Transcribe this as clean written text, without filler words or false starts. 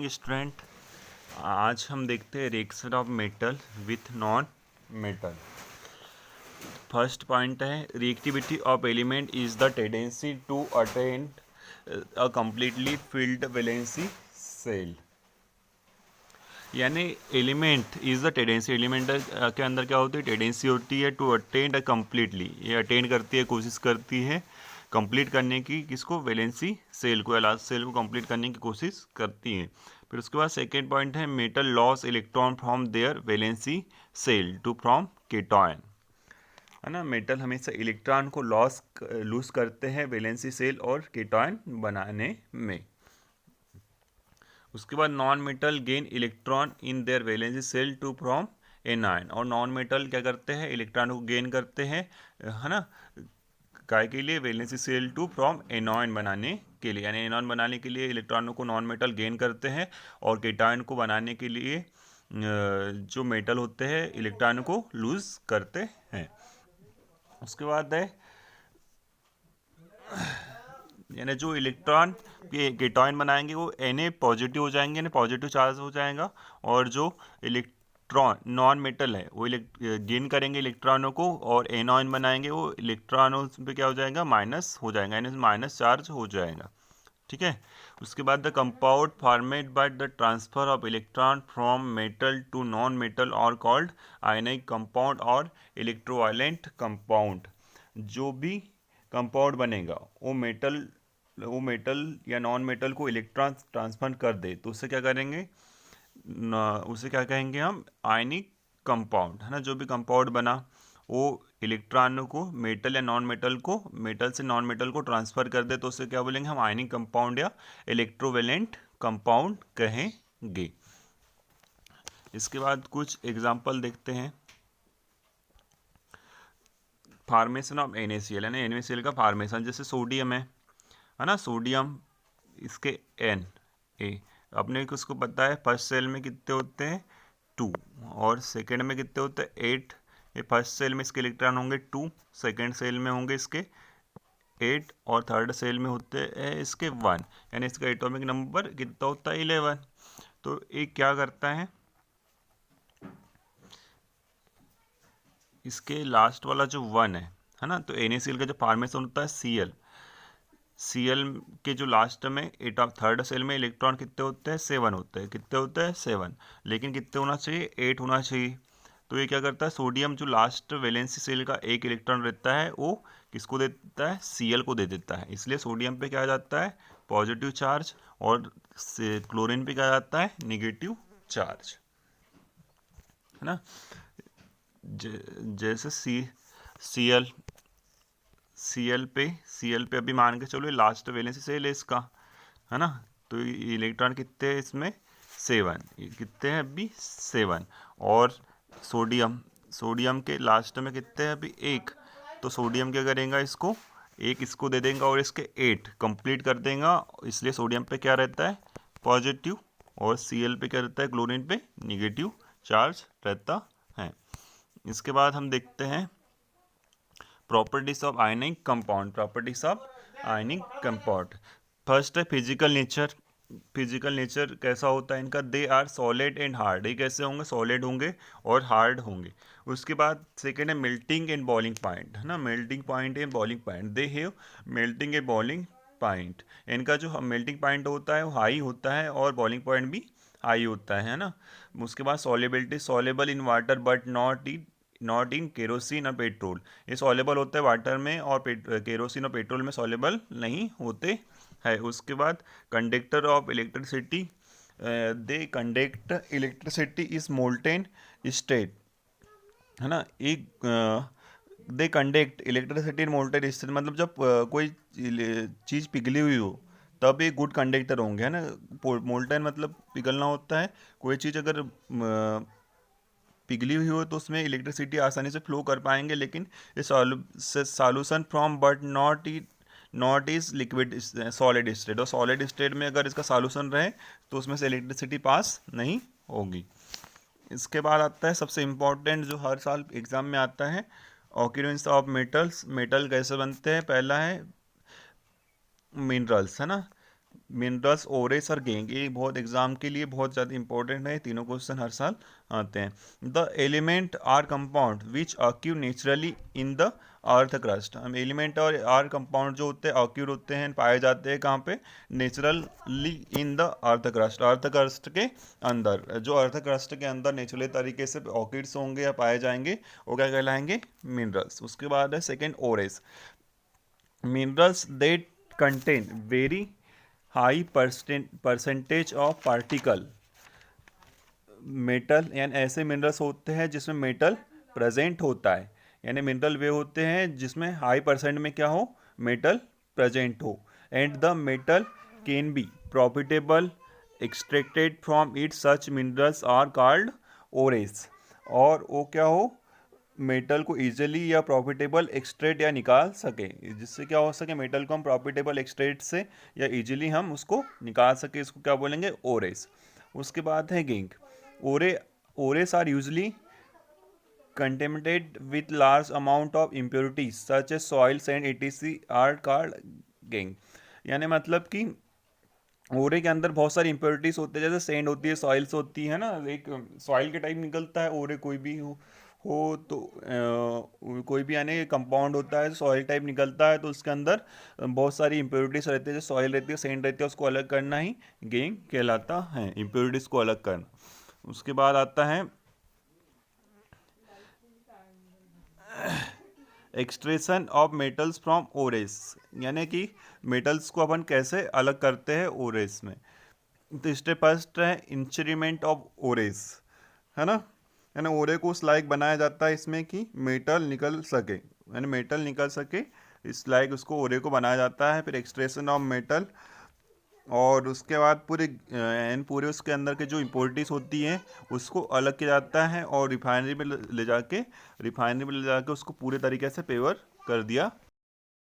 Student, आज हम देखते हैं reaction of metal with non metal. First point है reactivity of element is the tendency to attain a completely filled valency shell. यानी element is the tendency, element के अंदर क्या होती है, टेंडेंसी होती है टू अटेन अ कम्प्लीटली, ये अटेन करती है, कोशिश करती है कंप्लीट करने की, किसको, वैलेंसी सेल को, लास्ट सेल को कंप्लीट करने की कोशिश करती है। फिर उसके बाद सेकेंड पॉइंट है metal loss electron from their valency shell to from cation. है ना, मेटल हमेशा इलेक्ट्रॉन को लूज करते हैं वैलेंसी सेल और केटॉन बनाने में। उसके बाद non metal gain electron in their valency shell to from anion, और नॉन मेटल क्या करते हैं, इलेक्ट्रॉन को गेन करते हैं, है ना, काय के लिए, वैलेंसी सेल टू फ्रॉम एनॉन बनाने के लिए। यानी एनॉन बनाने के लिए इलेक्ट्रॉनों को नॉन मेटल गेन करते हैं, और केटायन को बनाने के लिए जो मेटल होते हैं इलेक्ट्रॉन को लूज करते हैं। उसके बाद है यानी जो इलेक्ट्रॉन के केटायन बनाएंगे वो Na पॉजिटिव हो जाएंगे, यानी पॉजिटिव चार्ज हो जाएगा, और जो इलेक्ट्रॉन नॉन मेटल है वो गेन करेंगे इलेक्ट्रॉनों को, और एनॉन बनाएंगे वो इलेक्ट्रॉनों पे क्या हो जाएगा, माइनस हो जाएगा, यानी माइनस चार्ज हो जाएगा। ठीक है। उसके बाद the compound formed by the transfer of electron from metal to non metal और कॉल्ड आयनिक कंपाउंड और इलेक्ट्रोवायलेंट कंपाउंड। जो भी कंपाउंड बनेगा वो मेटल या नॉन मेटल को इलेक्ट्रॉन ट्रांसफर कर दे तो उससे क्या करेंगे, उसे क्या कहेंगे हम, आयनिक कंपाउंड। है ना, जो भी कंपाउंड बना वो इलेक्ट्रॉनों को मेटल या नॉन मेटल को, मेटल से नॉन मेटल को ट्रांसफ़र कर दे तो उसे क्या बोलेंगे हम, आयनिक कंपाउंड या इलेक्ट्रोवेलेंट कंपाउंड कहेंगे। इसके बाद कुछ एग्जांपल देखते हैं। फार्मेशन ऑफ NaCl, यानी NaCl का फार्मेशन, जैसे सोडियम है ना, सोडियम इसके Na, अपने को उसको पता है फर्स्ट सेल में कितने होते हैं 2, और सेकेंड में कितने होते हैं 8। ये फर्स्ट सेल में इसके इलेक्ट्रॉन होंगे 2, सेकेंड सेल में होंगे इसके 8, और थर्ड सेल में होते हैं इसके 1, यानी इसका एटॉमिक नंबर कितना होता है 11। तो ये क्या करता है, इसके लास्ट वाला जो 1 है ना, तो NaCl का जो फॉर्मेशन होता है Cl के जो लास्ट में थर्ड सेल में इलेक्ट्रॉन कितने होते हैं 7 होते हैं, कितने होते हैं 7, लेकिन कितने होना चाहिए 8 होना चाहिए। तो ये क्या करता है, सोडियम जो लास्ट वैलेंसी सेल का एक इलेक्ट्रॉन रहता है वो किसको दे देता है, Cl को दे देता है, इसलिए सोडियम पे क्या आ जाता है पॉजिटिव चार्ज, और क्लोरीन पे क्या आ जाता है निगेटिव चार्ज। है ना, जैसे Cl Cl पे अभी मान के चलो लास्ट वैलेंसी सेल है इसका, है ना, तो इलेक्ट्रॉन कितने हैं इसमें 7, कितने हैं अभी 7, और सोडियम के लास्ट में कितने हैं अभी 1, तो सोडियम क्या करेगा, इसको 1 इसको दे देगा और इसके 8 कंप्लीट कर देगा, इसलिए सोडियम पे क्या रहता है पॉजिटिव, और Cl पे क्या रहता है, क्लोरीन पे निगेटिव चार्ज रहता है। इसके बाद हम देखते हैं properties of ionic compound, properties of ionic compound. First है फिजिकल नेचर, फिजिकल नेचर कैसा होता है इनका, they are solid and hard, ये कैसे होंगे, सॉलिड होंगे और हार्ड होंगे। उसके बाद सेकेंड है मेल्टिंग एंड बॉइलिंग पॉइंट, है ना, melting point and boiling point, they have melting and boiling point. इनका जो मेल्टिंग पॉइंट होता है वो हाई होता है, और बॉइलिंग पॉइंट भी हाई होता है ना। उसके बाद solubility, soluble in water but not in kerosene और पेट्रोल, ये सॉलेबल होता है वाटर में, और केरोसिन और पेट्रोल में सॉलेबल नहीं होते है। उसके बाद conductor of electricity, they conduct electricity is molten state, है ना, एक they conduct electricity in molten state, मतलब जब कोई चीज़ पिघली हुई हो तब ये गुड कंडक्टर होंगे, है ना। मोल्टेन मतलब पिघलना होता है, कोई चीज़ अगर पिघली हुई हो तो उसमें इलेक्ट्रिसिटी आसानी से फ्लो कर पाएंगे, लेकिन ये solution from but not is liquid solid state, और सॉलिड स्टेट में अगर इसका सॉल्यूशन रहे तो उसमें से इलेक्ट्रिसिटी पास नहीं होगी। इसके बाद आता है सबसे इम्पोर्टेंट जो हर साल एग्जाम में आता है, ऑक्यूरेंस ऑफ मेटल्स, मेटल कैसे बनते हैं, पहला है मिनरल्स, है ना, मिनरल्स, ओरेस और गेंग, ये बहुत एग्जाम के लिए बहुत ज़्यादा इंपॉर्टेंट है, तीनों क्वेश्चन हर साल आते हैं। The element or compound which occur naturally in the earth crust, हम एलिमेंट और आर कंपाउंड जो होते हैं ऑक्यूर होते हैं, पाए जाते हैं कहाँ पे, naturally in the earth crust, earth crust के अंदर, जो अर्थ क्रस्ट के अंदर नेचुरली तरीके से ऑक्यूर्स होंगे या पाए जाएंगे वो क्या कहलाएंगे, मिनरल्स। उसके बाद है second ores, minerals that contain very high percentage of particle metal, यानी ऐसे मिनरल्स होते हैं जिसमें मेटल प्रेजेंट होता है, यानी मिनरल वे होते हैं जिसमें हाई परसेंट में क्या हो, मेटल प्रेजेंट हो। And the metal can be profitable extracted from it, such minerals are called ores. और वो क्या हो, मेटल को इजीली या प्रॉफिटेबल एक्सट्रैक्ट या निकाल सके, जिससे क्या हो सके, मेटल को हम प्रॉफिटेबल एक्सट्रैक्ट से या इजीली हम उसको निकाल सके, इसको क्या बोलेंगे, ओरेस। उसके बाद है zinc, ore ores are usually contaminated with large amount of impurities such as soil sand etc are called gangue, यानी मतलब कि ओरे के अंदर बहुत सारी इम्प्योरिटीज होते हैं, जैसे सेंड होती है, सॉइल्स होती है ना, एक सॉइल के टाइप निकलता है ओरे, कोई भी हो तो कोई भी यानी कंपाउंड होता है, सॉइल टाइप निकलता है, तो उसके अंदर बहुत सारी इम्प्योरिटीज रहती है, जो सॉइल रहती है, सेंड रहती है, उसको अलग करना ही गेंग कहलाता है, इम्प्योरिटीज को अलग करना। उसके बाद आता है extraction of metals from ores, यानी कि मेटल्स को अपन कैसे अलग करते हैं ओरेस में। तो स्टेप फर्स्ट है इंस्ट्रूमेंट ऑफ ओरेस, है ना, यानी ओरे को उस लायक बनाया जाता है इसमें कि मेटल निकल सके, यानी मेटल निकल सके इस लायक उसको ओरे को बनाया जाता है। फिर एक्सट्रेशन ऑफ मेटल, और उसके बाद पूरे उसके अंदर के जो इम्पोरिटीज़ होती हैं उसको अलग किया जाता है, और रिफाइनरी में ले जाके उसको पूरे तरीके से प्योर कर दिया